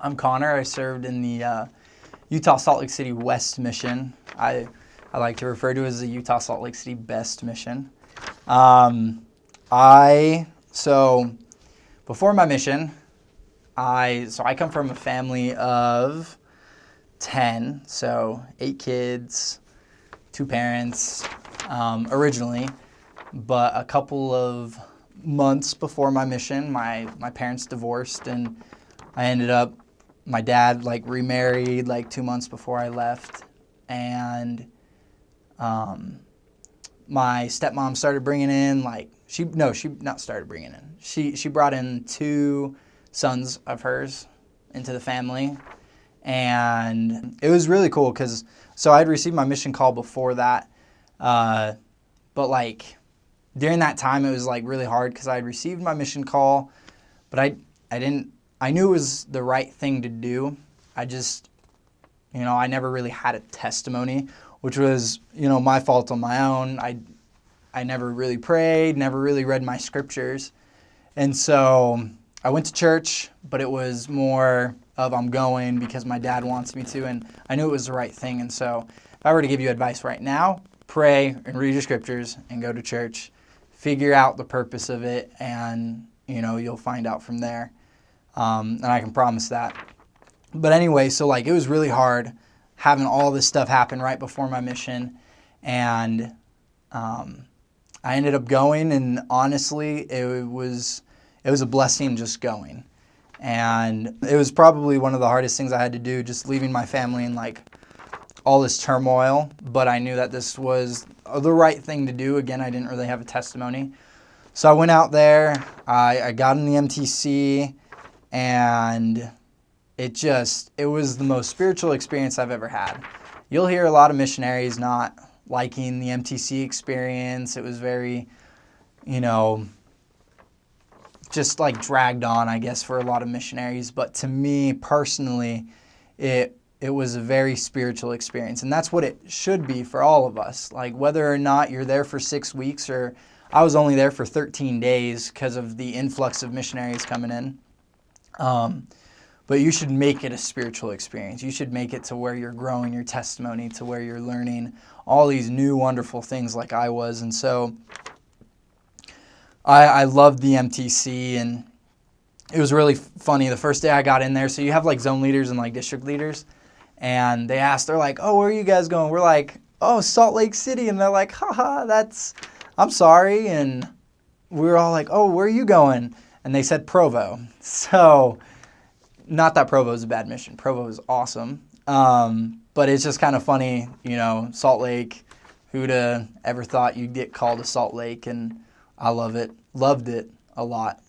I'm Connor. I served in the Utah Salt Lake City West Mission. I like to refer to it as the Utah Salt Lake City Best Mission. So before my mission, I come from a family of 10, so 8 kids, 2 parents, originally. But a couple of months before my mission, my parents divorced, and my dad remarried 2 months before I left, and my stepmom started bringing in she brought in 2 sons of hers into the family, and it was really cool because I'd received my mission call before that, but during that time it was really hard because I had received my mission call, but I knew it was the right thing to do. I just, I never really had a testimony, which was, my fault on my own. I never really prayed, never really read my scriptures. And so I went to church, but it was more of I'm going because my dad wants me to, and I knew it was the right thing. And so if I were to give you advice right now, pray and read your scriptures and go to church. Figure out the purpose of it, and, you'll find out from there. And I can promise that. But anyway, so it was really hard having all this stuff happen right before my mission. And I ended up going, and honestly, it was a blessing just going. And it was probably one of the hardest things I had to do, just leaving my family in all this turmoil. But I knew that this was the right thing to do. Again, I didn't really have a testimony. So I went out there, I got in the MTC, and it was the most spiritual experience I've ever had. You'll hear a lot of missionaries not liking the MTC experience. It was very, just dragged on, I guess, for a lot of missionaries. But to me personally, it was a very spiritual experience. And that's what it should be for all of us. Whether or not you're there for 6 weeks, or I was only there for 13 days because of the influx of missionaries coming in. But you should make it a spiritual experience. You should make it to where you're growing your testimony, to where you're learning all these new wonderful things like I was. And so I loved the MTC, and it was really funny. The first day I got in there, so you have zone leaders and district leaders, and they're like, oh, where are you guys going? We're like, oh, Salt Lake City. And they're like, haha, I'm sorry. And we were all like, oh, where are you going? And they said Provo. So not that Provo is a bad mission. Provo is awesome. But it's just kind of funny, Salt Lake, who'd ever thought you'd get called to Salt Lake, and I loved it a lot.